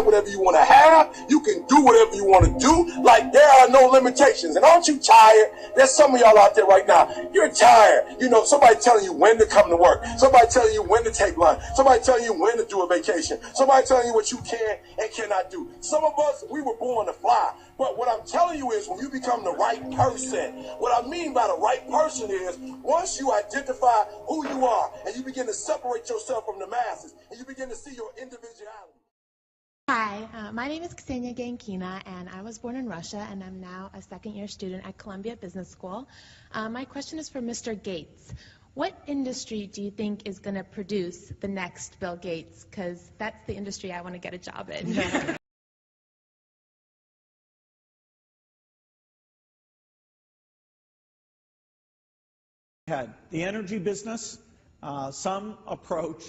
have whatever you want to have. You can do whatever you want to do. Like, there are no limitations. And aren't you tired? There's some of y'all out there right now. You're tired. You know, somebody telling you when to come to work. Somebody telling you when to take lunch. Somebody telling you when to do a vacation. Somebody telling you what you can and cannot do. Some of us, we were born to fly. But what I'm telling you is when you become the right person, what I mean by the right person is once you identify who you are and you begin to separate yourself from the masses and you begin to see your individuality. Hi, my name is Ksenia Gankina, and I was born in Russia, and I'm now a second-year student at Columbia Business School. My question is for Mr. Gates. What industry do you think is going to produce the next Bill Gates? Because that's the industry I want to get a job in. The energy business, some approach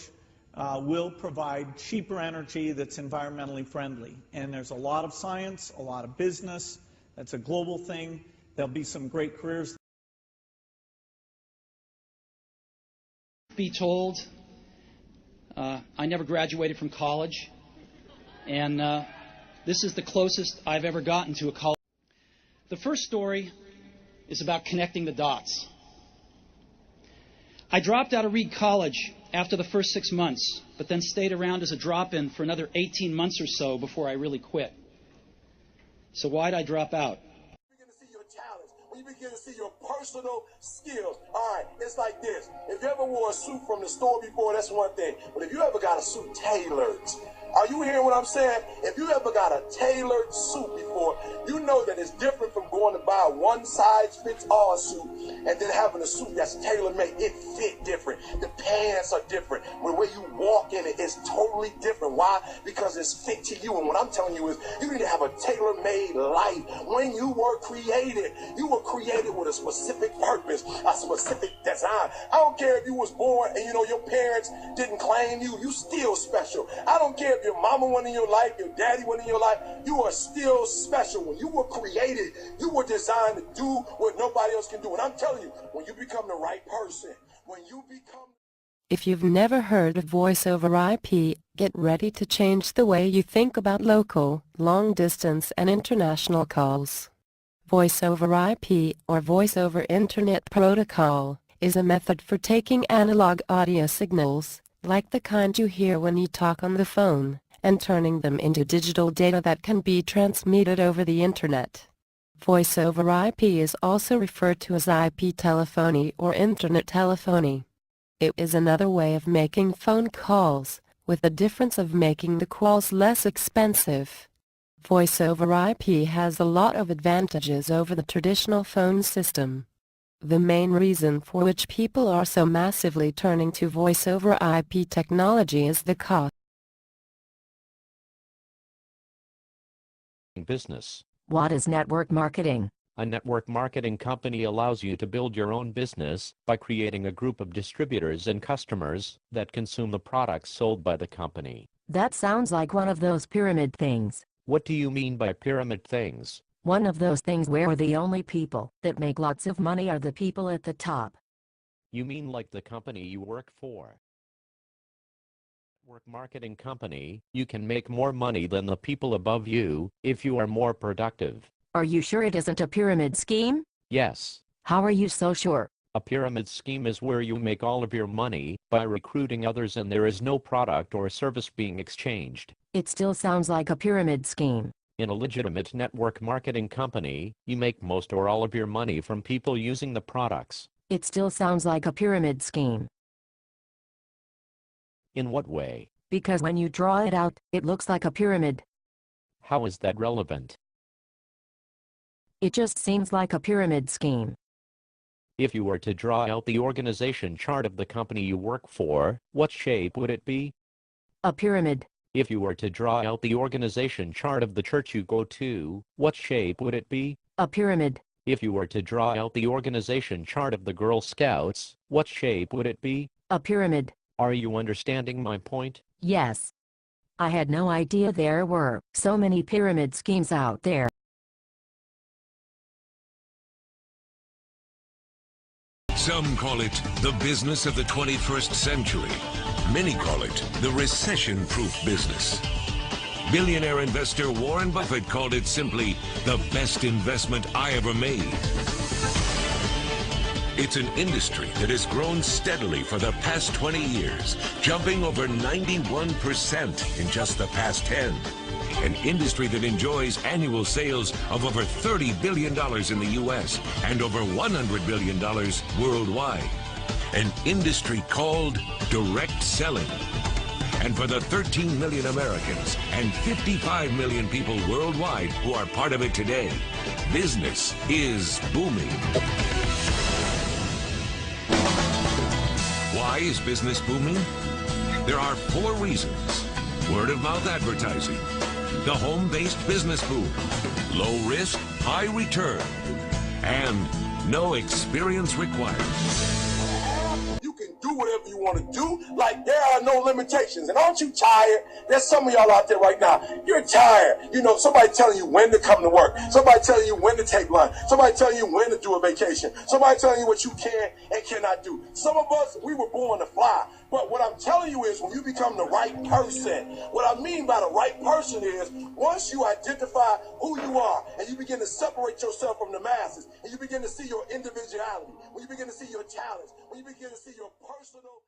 will provide cheaper energy that's environmentally friendly. And there's a lot of science, a lot of business. That's a global thing. There'll be some great careers. Be told, I never graduated from college, and this is the closest I've ever gotten to a college. The first story is about connecting the dots. I dropped out of Reed College after the first 6 months, but then stayed around as a drop-in for another 18 months or so before I really quit. So why'd I drop out? You begin to see your talents, when you begin to see your personal skills. All right, it's like this. If you ever wore a suit from the store before, that's one thing. But if you ever got a suit tailored, are you hearing what I'm saying? If you ever got a tailored suit before, you know that it's different from going to buy a one-size-fits-all suit and then having a suit that's tailor-made. It fit different. The pants are different. The way you walk in it is totally different. Why? Because it's fit to you. And what I'm telling you is you need to have a tailor-made life. When you were created with a specific purpose, a specific design. I don't care if you was born and, your parents didn't claim you. You still special. I don't care if your mama went in your life, your daddy went in your life, you are still special. When you were created, you were designed to do what nobody else can do. And I'm telling you, when you become the right person, when you become... If you've never heard of Voice over IP, get ready to change the way you think about local, long-distance and international calls. Voice over IP, or Voice over Internet Protocol, is a method for taking analog audio signals, like the kind you hear when you talk on the phone, and turning them into digital data that can be transmitted over the Internet. Voice over IP is also referred to as IP telephony or Internet telephony. It is another way of making phone calls, with the difference of making the calls less expensive. Voice over IP has a lot of advantages over the traditional phone system. The main reason for which people are so massively turning to Voice over IP technology is the cost. Business. What is network marketing? A network marketing company allows you to build your own business by creating a group of distributors and customers that consume the products sold by the company. That sounds like one of those pyramid things. What do you mean by pyramid things? One of those things where the only people that make lots of money are the people at the top. You mean like the company you work for? Network marketing company, you can make more money than the people above you if you are more productive. Are you sure it isn't a pyramid scheme? Yes. How are you so sure? A pyramid scheme is where you make all of your money by recruiting others and there is no product or service being exchanged. It still sounds like a pyramid scheme. In a legitimate network marketing company, you make most or all of your money from people using the products. It still sounds like a pyramid scheme. In what way? Because when you draw it out, it looks like a pyramid. How is that relevant? It just seems like a pyramid scheme. If you were to draw out the organization chart of the company you work for, what shape would it be? A pyramid. If you were to draw out the organization chart of the church you go to, what shape would it be? A pyramid. If you were to draw out the organization chart of the Girl Scouts, what shape would it be? A pyramid. Are you understanding my point? Yes. I had no idea there were so many pyramid schemes out there. Some call it the business of the 21st century. Many call it the recession-proof business. Billionaire investor Warren Buffett called it simply the best investment I ever made. It's an industry that has grown steadily for the past 20 years, jumping over 91% in just the past 10. An industry that enjoys annual sales of over $30 billion in the U.S. and over $100 billion worldwide. An industry called direct selling. And for the 13 million Americans and 55 million people worldwide who are part of it today, business is booming. Why is business booming? There are 4 reasons. Word-of-mouth advertising, the home-based business boom, low risk, high return, and no experience required. You can do whatever you want to do, like there are no limitations. And aren't you tired? There's some of y'all out there right now. You're tired. You know, somebody telling you when to come to work. Somebody telling you when to take lunch. Somebody telling you when to do a vacation. Somebody telling you what you can and cannot do. Some of us, we were born to fly. But what I'm telling you is when you become the right person, what I mean by the right person is once you identify who you are and you begin to separate yourself from the masses and you begin to see your individuality, when you begin to see your talents, when you begin to see your personal